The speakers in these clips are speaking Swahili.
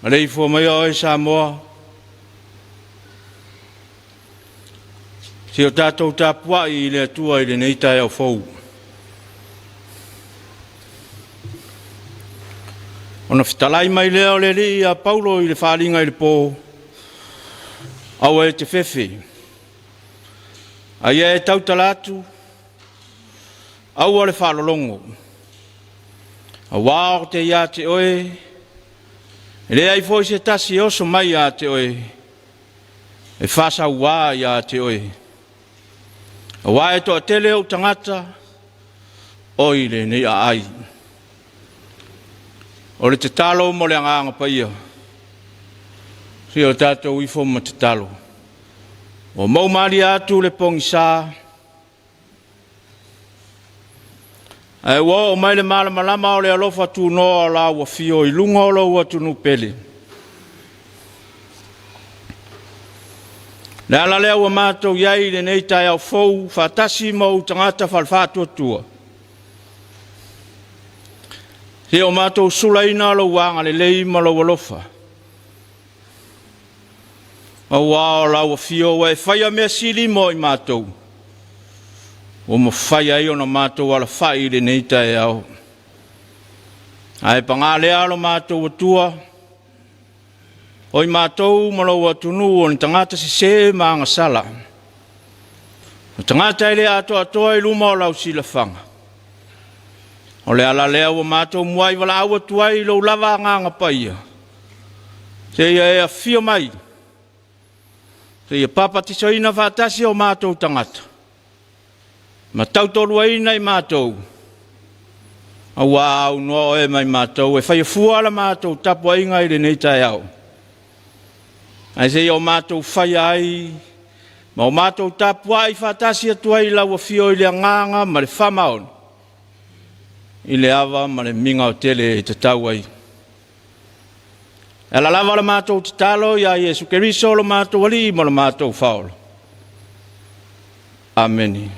Alei fo mai o e Samoa. Si o tātou Tapua'i I le atua I le nei Taeao fou. Ona fitalai mai lea o le li a Paulo I le whaalinga I le pō. Awa e te whewhi. Ai e tau talatu. Awa le whaalolongo. A wāo te ia te oe. Le ai foi se tasi oso mai a te oe. E whasa wā ia te oe. A wā e toa tele o tangata. Oile nei a ai. O le te talo mo le anganga paia. Si o tātou I foma te talo. O maumari atu le pongi sā. Ai wa o mai le malama o le alofa tu no la wa fio I lunga o lo wa tu no pele. Le ala lea wa mātou iai le nei Taeao fou whatasi mo tangata whalwhātua tua. Se o mātou sulaina lo wanga le lei ma lo walofa. O wao la wa fio wa e whaia mea sili mo I mātou. O mo whaia I ona mātou ala whai le nei Taeao. Ai pangalea lo mātou atua. O I mātou malo atunu o ni tangata se maanga sala. O tangata ele atoa I luma o lau sila whanga. O le ala lea o mātou muai wala awa tuai lo lava nganga paia. Se ia e a fio mai. Se ia papatiso ina whatasi o mātou tangata. Ma tautolua ina I mātou. A wāu noa e mai mātou. E whai fuala mātou Tapua'iga I le nei Taeao. Ai se o mātou whai ai. Ma o mātou Tapua'i whatasi atua I lau a fio I le anganga ma le whamaon. I le awa ma le minga o tele e te tau ai. E la lava la mātou te talo ia Iesu Keriso lo mātou ali ma lo mātou whaolo. Ameni.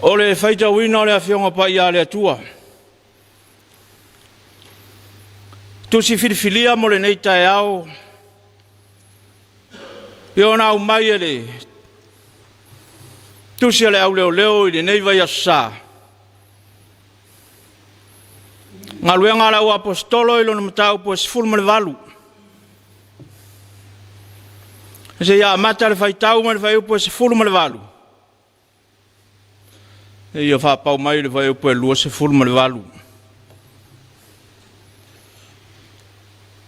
O le whaita wina o le awhionga pa ia le atua. Tusi whiriwhilia mo le nei Taeao. Piona au mai e le. Tusi ale au leo I le nei vai asa. Ngā luenga la ua apostolo I lona matau po esifulu le valu. Se ia amata le whaitau ma le whaiu po esifulu le valu. E ia whapau mai le whaiu po e lua esifulu le valu.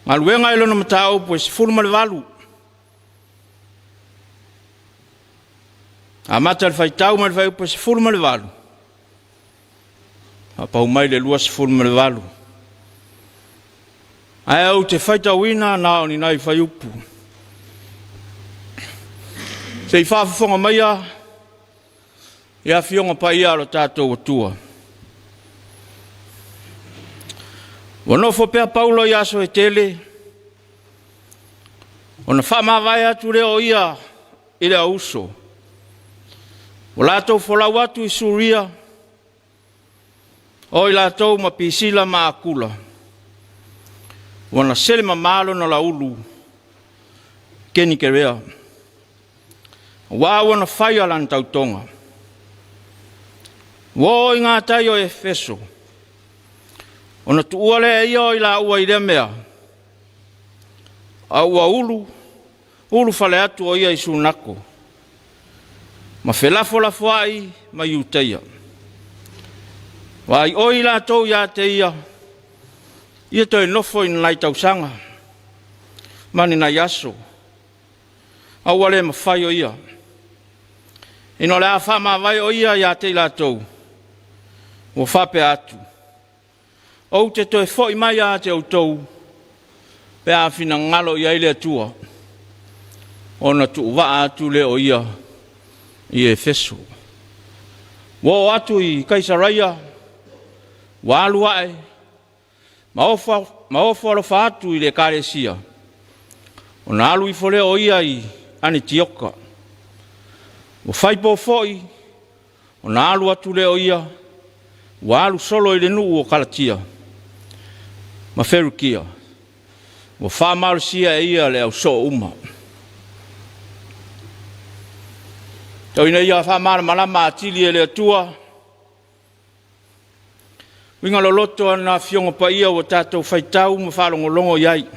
Ngā luenga I lona matau po esifulu le valu. Amata le whaitau ma le whaiu po esifulu le valu. Pau mai le lua sifulu le valu. Ai au te whaita wina na o ni nai whaiupu. Se I whaafafonga mai a, ia whionga pa ia lo tātou atua. Wanofo pea Paulo I aso e tele. Ona whamawai atu reo ia I le auso. Walatou wholau atu I Suria. O I lātou ma pisila ma akula. Wana sele ma malo na laulu. Keni ke rea. Wā wana whai alan tautonga. Wō I ngā tai o Efeso. Ona tuuale e ia o I la ua I rea mea. A ua ulu. Ulu whale atu o ia I sunako. Ma whelafo la whai ma iuteia. Wai oi la tau ia te ia. Ia toi nofo I nai tau sanga. Mani nai aso. Au wale ma whai o ia. Ino lea whama vai o ia te la tau. Wo whape atu. Ou te toi foi mai a te au tau. Pe a whina ngalo ia ile atua. Ona tu wa atu le o ia. I Efeso. Wo atu I Kaisaraia. Waluae, maofa alo whaatu I le kāresia. O nā alu I fole o ia I Anitioka. O whaipo foi, o nā alu atu le o ia Ua alu solo i le nuu o kalatia. Ma ferukia. Ua whamarusia e ia le au so uma. Tau ina ia whamara malama atili e le atua. Winga loloto ana fionga pa ia o tātou whaitau ma whalongolongo iai.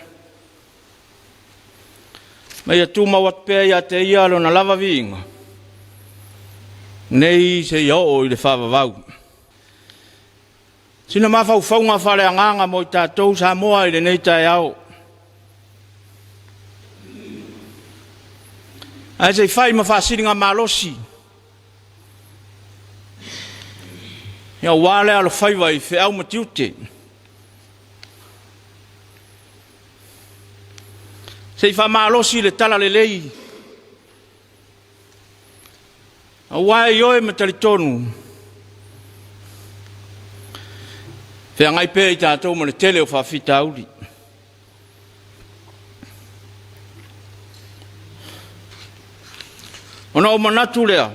Mai atu ma watpea ia te ia lo na lava vinga. Nei se ia o i le whavavau. Sina mawhau whaunga whale anganga mo i tātou Samoa i le nei Taeao. Ai se whai ma whasiringa malosi. Ia wale alo whaiwa i whiau matiute. Se wha malosi le tala le lei. A wae ioe ma talitonu. Whea ngai pēr i tātou ma le tele o whawhita auri. Ona o manatu lea.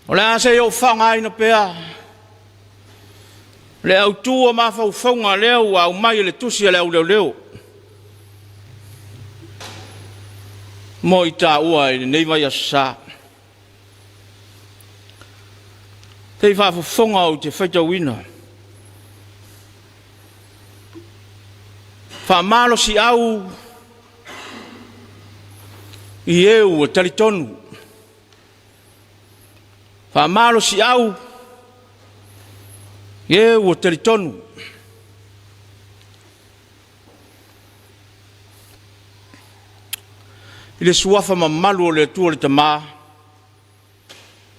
O le ase i o whangai na pēr. Le au tua ma whau whaunga leo au mai le tusi a leo leo leo. Mo i tā ua i nei mai a sā. Tei whawhawhonga o te whaitawina. Whamalo si au i eu o talitonu. Whamalo si au i eu o talitonu. I le suafa mamalu o le atua le tamā.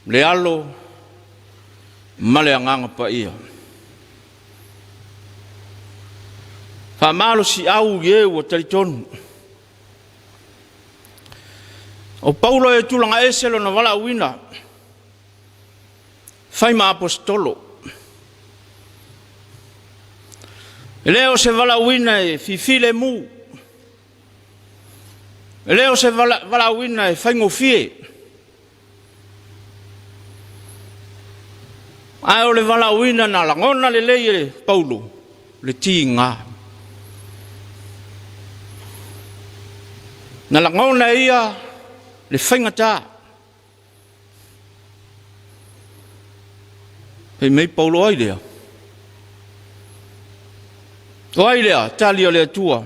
Le alo male anganga pa ia. Whamalo si au i eu o talitonu. O Paulo e tulanga eselo na wala uina. Whai ma apostolo. E leo se wala uina e fifile mu. E leo se wala uina e whai ngofie. Ai o le wala uina na langona le lei e Paulo. Le ti ngā. Na langona ia le whaingata. Hei mei Paulo ai lea. O ai lea, tali o lea tua.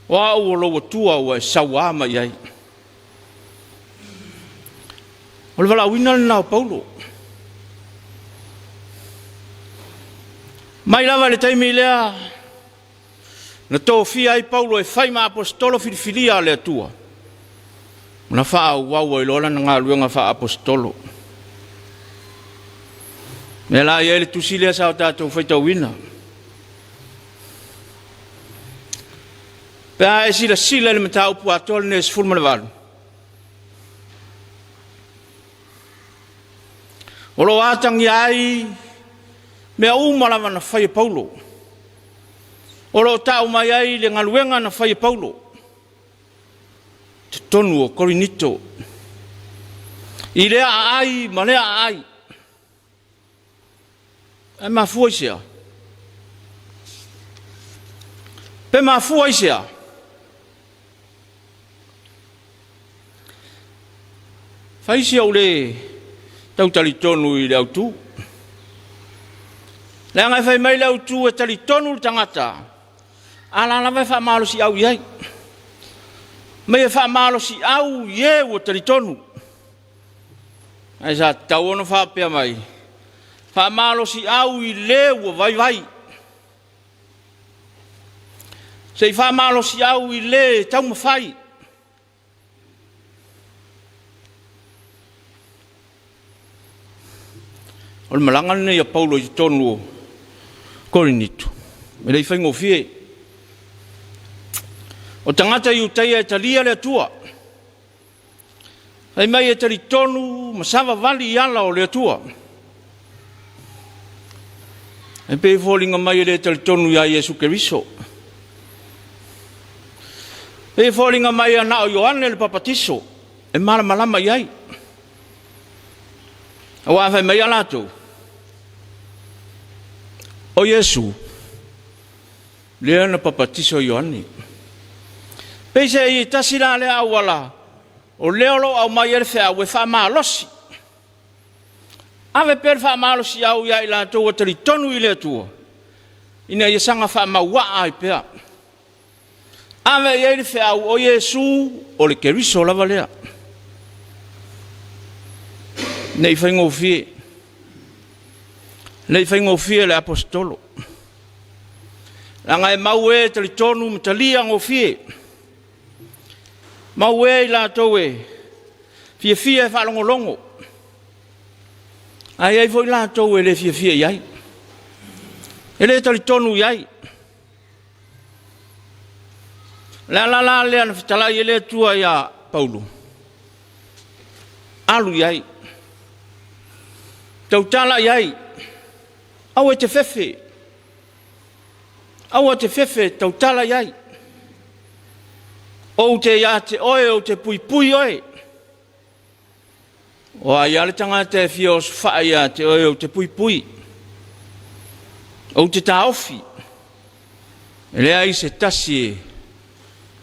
O au o loa tua o e sauama iai. O le wala wina le nao Paulo. Mai lava le taimi lea. Na tō fia ai Paulo e whaima apostolo filifilia lea tua. Na wha wau i lola na ngā luenga wha apostolo. Me la i ele tusi lea sao tātou whaitau wina. Pea e sila le mata upu atole ne sifurma le walu. Olo atangi ai mea umalawa na whai Paulo. Olo tau mai ai le ngaluenga na whai Paulo. Te tonu o Korinito. I lea ai, ma lea ai. E mafua isea. Pe mafua isea. Faisi au le tau talitonu i le autu. Le angai fai mai le autu e talitonu le tangata. Ala na vai whamalo si au iai. Mai e whamalo si au ie o talitonu. Ai sa tau ono whapea mai. Whamalo si au i le o vai vai. Sei whamalo si au i le tau mawhai. O le malanga nei a Paulo i tonu o Korinito. Me lei whaingo fie. O tangata i utai e talia le atua. Hei mai e tali tonu masawa vali i ala o le atua. E pe fōlinga mai e le tali tonu i a Iesu Keriso. Pe fōlinga mai a nao Ioane le papatiso. E mala malama i ai. Awa fai mai alato. O Yesu. Lea na papatiso Ioani. Peise I tasila le awala. O leolo au mai ele fea we fa malosi. Ave per fa malosi au ia ila to watari tonu ile tua. Ina ia sanga fa mawa ai pea. Ave ia ele fea o Yesu o le keriso lava lea. Nei fai ngofie. Nei fai ngofie le apostolo. Langa e maue tali tonu mtalia ngofie. Maue la towe. Fie fie fa longo longo. Ai ai foi la towe le fie fie yai. Ele tali tonu yai. La le an fitala ele tua ya Paulo. Alu yai. Tautala yai. Au te fefe. Au te fefe tautala yai. O te ia te oe o te pui pui oe. O a ia le tangata e fia o sfaa ia te oe o te pui pui. O te taofi. E lea I se tasi e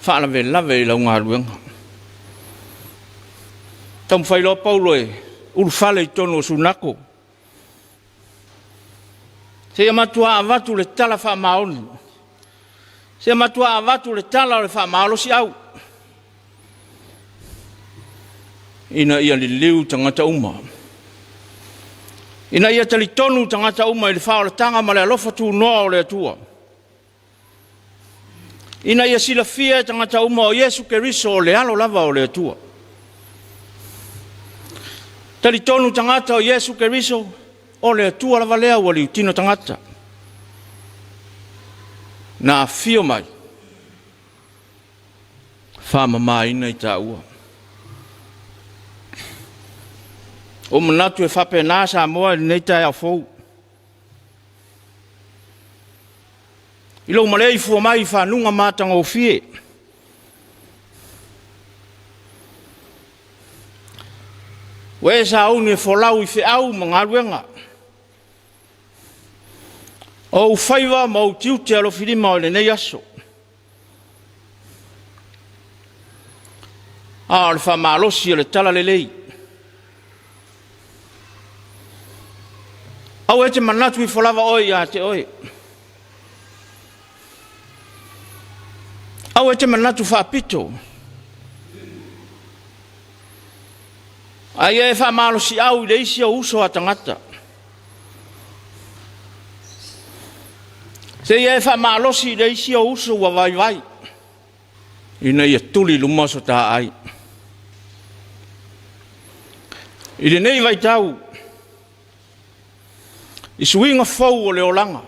faa lave I launga haruenga. Tam whailo Paulo e urufale I tono o sunako. Se ia matua avatu le tala wha maoni. Se matua avatu le tala le wha maalo si au. Ina ia li liu tangata uma. Ina ia tali tonu tangata uma I le wha o le tanga ma le alofa tu noa o le atua. Ina ia sila fia tangata uma o Yesu Keriso o le alo lava o le atua. Tali tonu tangata o Yesu Keriso o le atua lava lea o li utino tangata. Na fio mai. Whama mai ina I ta ua. O manatu e whape nā Samoa nei Taeao fou. I lau malei fua mai whanunga mātanga o fie. Wē sa au ni wholau I whi au mga ruenga. O whaiwa mau tiu te alo whirima o le nei aso. A le whamalosi o le tala le lei. Au e te manatu I wholava oi a te oi. Au e te manatu whapito. Ai e whamalosi au I le isi o uso a tangata. Se ia whamalosi I le isi o uso wa vai vai. Ina ia tuli lumaso ta ai. I le nei vai tau. I suinga fau o le olanga.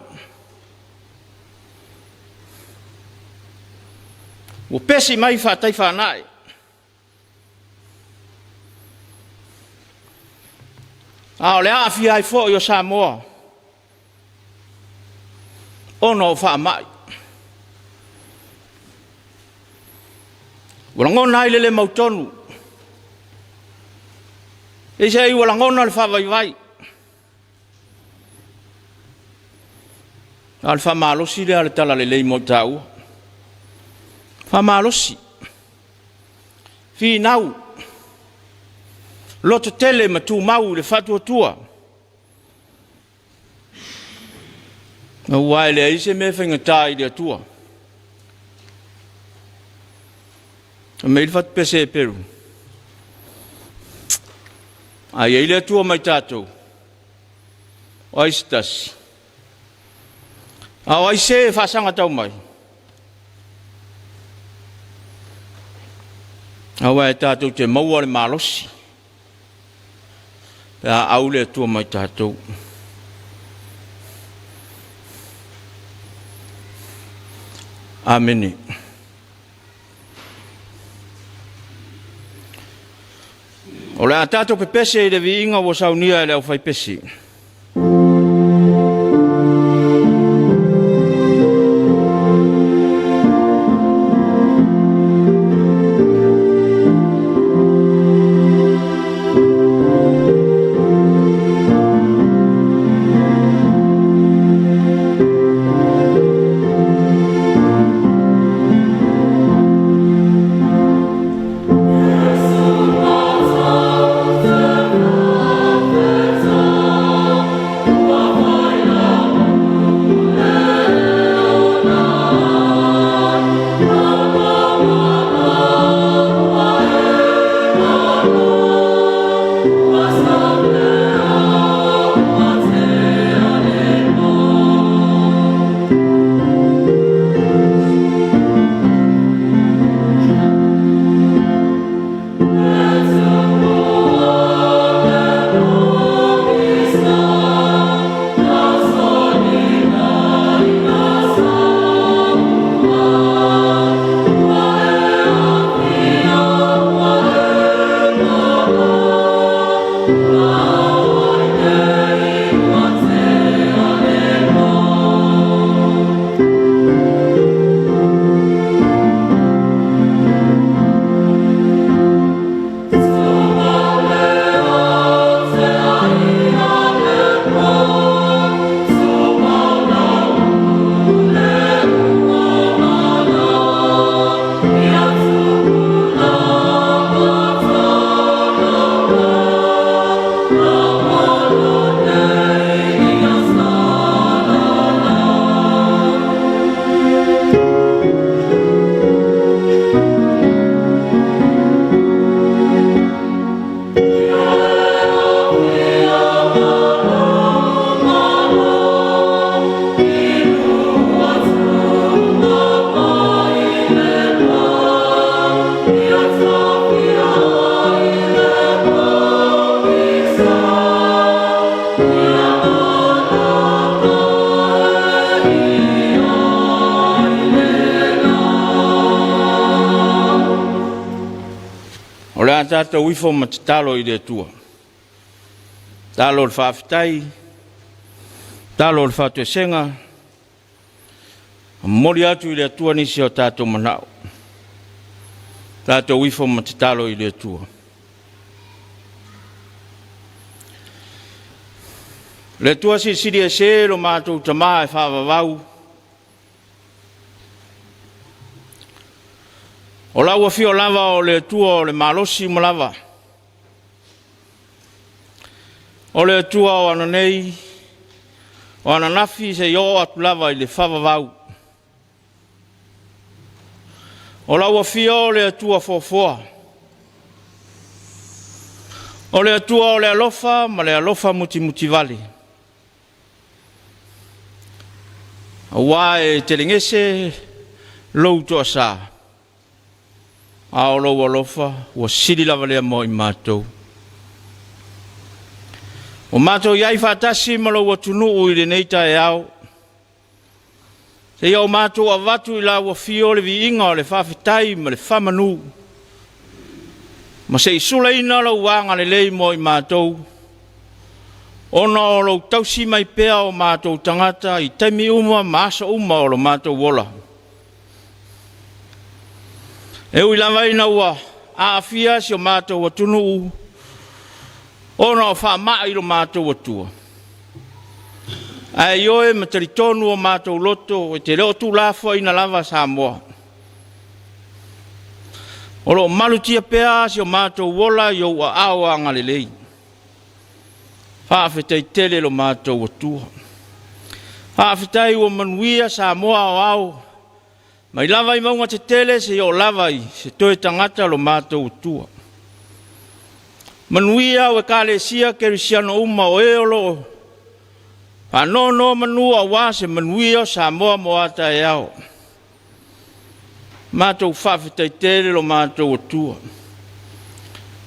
O pesi mai whatai whanai. A o le awhi ai fo I o Samoa. Ono o wha mai. Walangona ai le mautonu. E se ai walangona le wha vai vai. Al wha malosi le ale tala le lei mo tau. Wha malosi. Fi nau. Loto tele ma tu mau le fatua tua. Na wai le ise me whenga tai le tua. A meil fat pese e peru. Ai e le tua mai tātou. O aistasi. Au ai se whasanga tau mai. Au ai tātou te maua le malosi. Pea au le tua mai tātou. Amene. O le a tātou pe pese I le vi inga wo saunia e le au fai pese. O le tātou ifo ma te talo I le tua. Talo le whawhitai, talo le whatuesenga, mori atu I le tua nisi o tātou manao. Tātou ifo ma te talo I le tua. Le tua si siri e se lo mātou tamā e whawawau. O laua fio lava o le tua o le malosi ma lava. O le tua o ananei, o ananafi se yo atu lava I le whawawau. O laua fio o le tua fofoa. O le tua o le alofa ma le alofa muti vale. Wa e te lingese lou toa sa. A o lou alofa, wa siri lava lea mo I mātou. O mātou iai whātasi ma lou atunu I le nei Taeao. Se iau mātou a watu I la wa fio le vi inga o le whawhitai ma le whamanu. Ma se isula ina lau wanga le lei mo I mātou. Ona o lo tausi mai pea o mātou tangata I taimi uma maasa uma o lo mātou wola. E ui lava ina ua a afia si o mātou watunu u. Ona o wha maa I lo mātou watua. Ai oe mataritonu o mātou loto e te leo tu lafo ina lava Samoa. O lo malutia pea si o mātou wola I o a awa ngalelei. Whaafetai tele lo mātou atua. Whaafetai o manuia Samoa o au. Mai lava I maunga te tele se o lava I se toe tangata lo mātou atua. Manuia o e kālesia kerisiano uma o eolo. Whanono manua wā se manuia Samoa mo a Taeao. Mātou whaafetai tele lo mātou atua.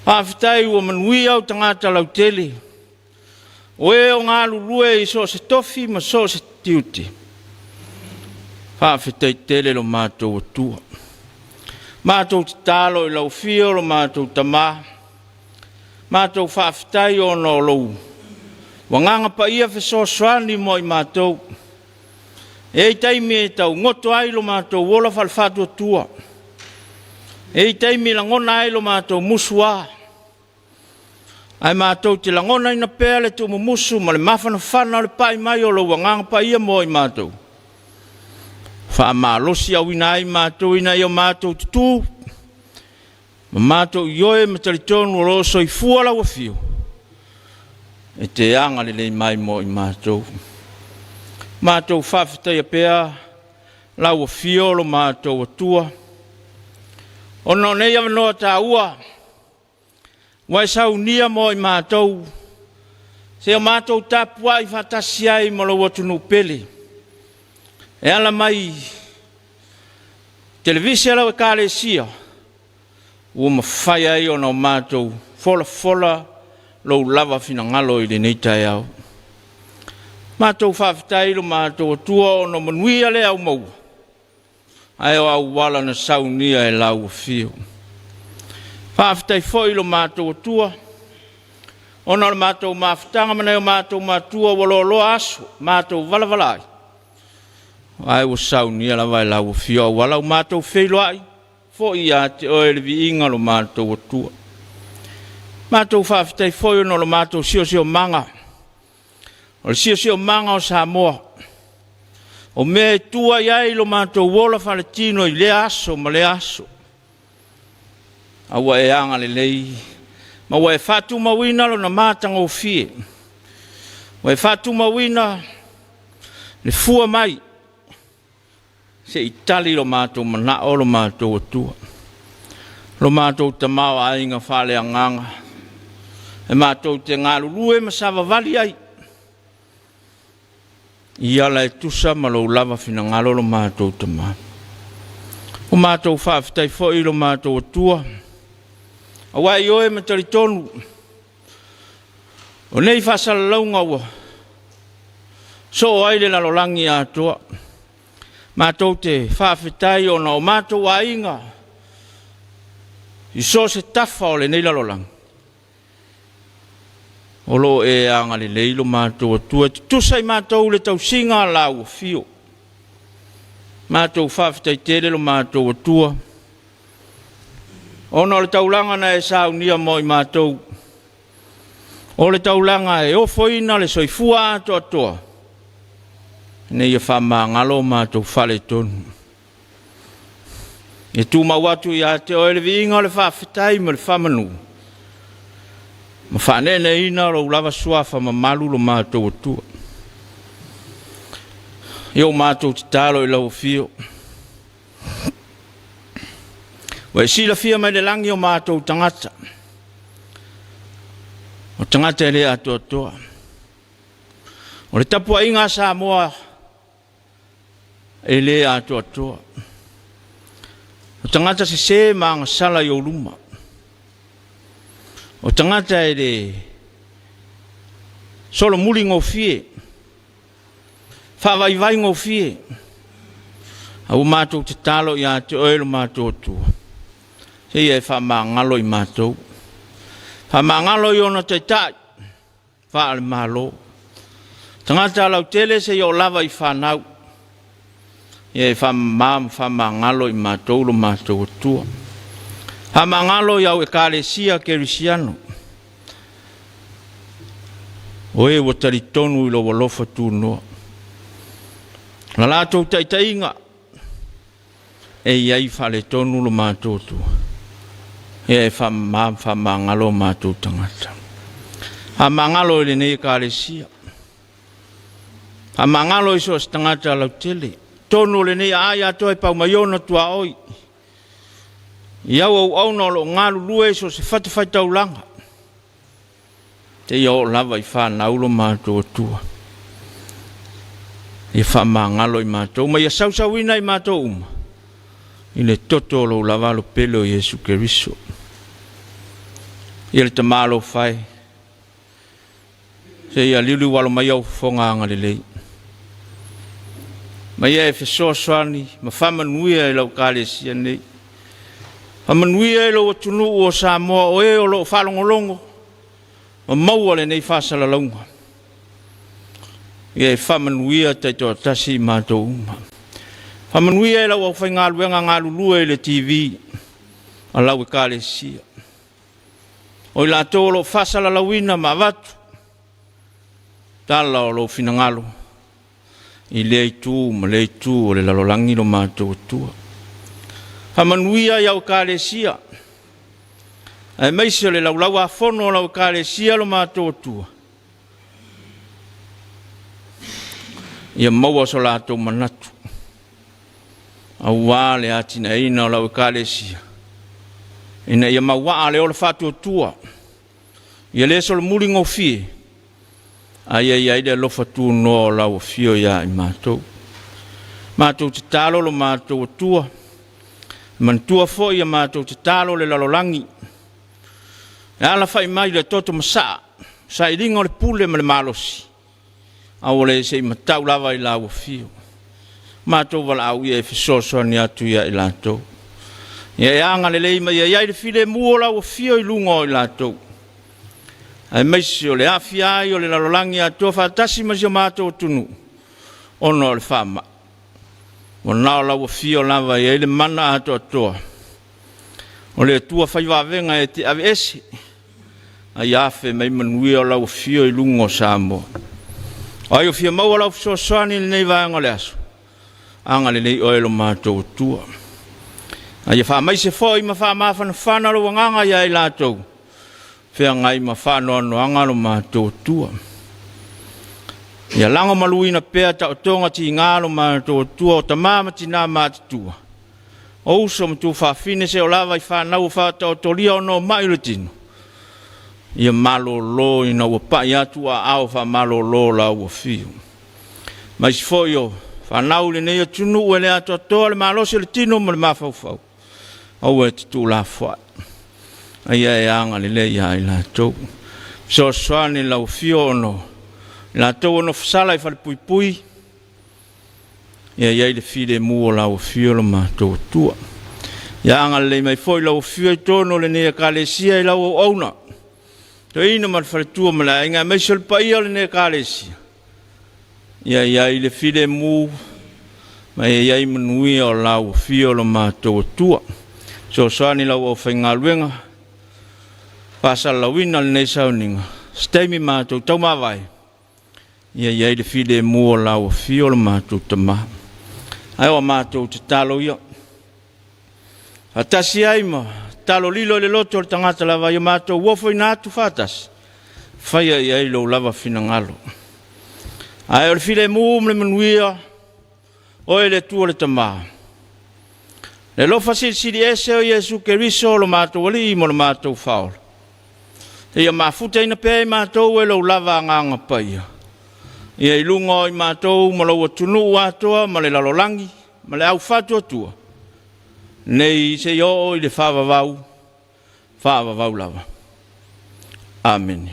Whaafetai o manuia o tangata lau tele. O e o ngā lulue I so se tofi ma so se tiuti. Whaafetai tele lo mātou atua. Mātou te talo I lau fio lo mātou tamā. Mātou whaafetai o no lou. Wanganga pa ia wheso swani mo I mātou. E taimi e tau ngoto ai lo mātou wola whalwhatu atua. E taimi la ngona ai lo mātou musua. Ai mātou te langona ina pēa le tu mumusu ma le mawhana whana le pai mai o lo wanganga pa ia mo I mātou. Wha malosi au ina ai mātou ina I o mātou tutu. Ma mātou ioe mataritonu o roso I fuala wa fio. E te anga le lei mai mo I mātou. Mātou whawhitai a pēa lau wa fio lo mātou atua. Ono nei avanoa tā ua. Wai sau nia mo I mātou. Se o mātou Tapua'iga fatasi ai mo lo watunu pele. E ala mai televisia lau e kālesia. Ua mawhai ai o na mātou fola lo lava fina ngalo I le nei Taeao. Mātou whawhitai lo mātou atua o na manuia le au mau. Ai o au wala na sau nia e lau fio. Whaafetai foi lo mātou atua. Ona le mātou mawhitanga mana o mātou mātua walolo aso. Mātou valavalai. Ai o sau nia la vai lau fio. Walau mātou whilo ai. Foi a te oe le vi inga lo mātou atua. Mātou whaafetai foi ono lo mātou sio manga. O le sio manga o Samoa. O mea tua iai lo mātou wola whaletino I le aso ma le aso. Awa e anga le lei. Ma wa e whatu mawina lo na mātanga o fie. Wa e whatu mawina le fua mai. Se itali lo mātou mana o lo mātou atua. Lo mātou tamau a inga whale anganga. E mātou te ngālu lue ma sawa vali ai. Ia la e tusa ma lo lava fina ngalo lo mātou tamau. O mātou whawhitai foi lo mātou atua. Awai oe mataritonu. O nei whasala launga ua. So aile na lolangi atoa. Mātou te whawhitai o na o mātou a inga. I so se tafa o le nei lalolang. O lo e anga le leilo mātou atua. Tusai mātou le tau singa la ua fio. Mātou whawhitai tere lo mātou atua. Ono le taulanga na e saunia mo i mātou. O le taulanga e ofoina le soifua ato atoa. Nei e whamangalo mātou whale tonu. E tū mawatu i a te oe le viinga le whawhitai mo le whamanu. Ma whanene ina lo lava suafa ma malu lo mātou atua. Io mātou te talo i lau fio. Wai sila fia mai le langi o mātou tangata. O tangata e le atua toa. O le Tapua'iga Samoa e le atua toa. O tangata se maanga sala i o luma. O tangata e le solo muli ngō fie. Whawaiwai ngō fie. Au mātou te talo i a te oelo mātou tua. Se ia e whamangalo i mātou. Whamangalo i ona te tai. Whaale mālo. Tangata lau tele se i o lava i whanau. Ia e whamangalo i mātou lo mātou tua. Whamangalo i au e kālesia kerisiano. O e watari tonu i lo walofa tū noa. La lātou taitainga. E iai whale tonu lo mātou tua. Ia e whamangalo mātou tangata. Whamangalo i le nei kālesia. Whamangalo i so tangata lau tele. Tonu le nei ai ato e pau maiona tua oi. Iau au no lo ngalu lue so se whatawhai taulanga. Te iau lava i whanau lo mātou tua. I whamangalo i mātou. Ma ia sausawina i mātou uma. I le toto lo lava lo pelo i Jesu Keriso. I le tamalo whai. Se ia lilu walo mai au whongaanga le lei. Ma ia e whesoaswani. Ma whamanuia i lau kālesia nei. Whamanuia i lau atunu o Samoa o e o lo whalongolongo. Ma maua le nei whasala launga. Ia e whamanuia taito tasi mātou uma. Whamanuia e lau au whai ngāluenga ngālulua i le TV. A lau e kālesia. O i lātou lo whasala lauina ma watu. Tala o lo whinangalo. I lei tū ma lei tū o le lalolangi lo mātou tua. Whamanuia i au kālesia. Ai maisi o le laulau a whono o lau kālesia lo mātou tua. Ia maua so lātou manatu. Au wā le atina eina o lau kālesia. Ina ia maua le o le whātua tua. Ia le so le muri ngō fie. Ai ai le lofa tū no o lau fio ia i mātou. Mātou te talo lo mātou tua. Mantua fo ia mātou te talo le lalolangi. E ala whai mai le toto masaa. Sa i ringa o le pule ma le malosi. Au le se i matau lava i lau fio. Mātou wala au ia e fisosoa ni atu ia i lātou. Ia e anga le leima ia iai le file mua lau fio i lungo i lātou. Ai meisi o le awhiai o le lalolangi atua whatasi masi o mātou tunu. Ono le whama. O nao lau fio lava i ele mana ato atoa. O le tua whaiwawenga e te ave esi. Ai awhe mai manui o lau fio i lungo Samoa. Ai o fia maua lau fisosoani le nei vaenga le aso. Anga le nei oelo mātou tua. Ai wha mai se fo i ma wha mawhana whana lo wanganga ia i lātou. Whea ngai ma whanoa no anga lo mātou tua. Ia langa maluina pēa ta o tonga ti ngālo mātou tua o ta māma ti nā mātou tua. O uso mtu whawhine se o lava i whanau whata o tolia o no maile tino. Ia malo lo i na wapai atu a au wha malo lo la ua fiu. Mai si fo yo whanau le nei atunu ue le ato atoa le malo se le tino ma le mawhauwhau. Au e te tū la whai. Aia e anga le le ia i la tau. So soani lau fio ono. La tau ono whasala i whale pui pui. Ia iai le fide mua lau fio lo mātou tua. Ia anga le mai foi lau fio I tono le nea kalesia I lau o auna. To ina man whaletua mala inga mai sol pa ia le nea kalesia. Ia I le file mu mai ia I manui o lau fio lo mātou tua. So soani lau o whaingaluenga. Pasa lawina le nei sauninga. Steimi mātou tau mawai. Ia I le file mu o lau fio lo mātou tama. Ai o mātou te talo ia. Atasi ai ma, talo lilo le loto le tangata lava ia mātou uofo I nātu whātasi. Whaia I ai lo lava finangalo. Ai o le file muum le manuia, o le tua le tamaa. Le lofa siri ese o Yesu Keriso lo mātou wali mo le mātou whaola. Ia mafuta ina pe mātou e lo lava nganga paia. Ia ilungo I mātou ma lo atunu watoa ma le lalolangi, ma le au whatua tua. Nei se yo I le whaavavau lava. Amen.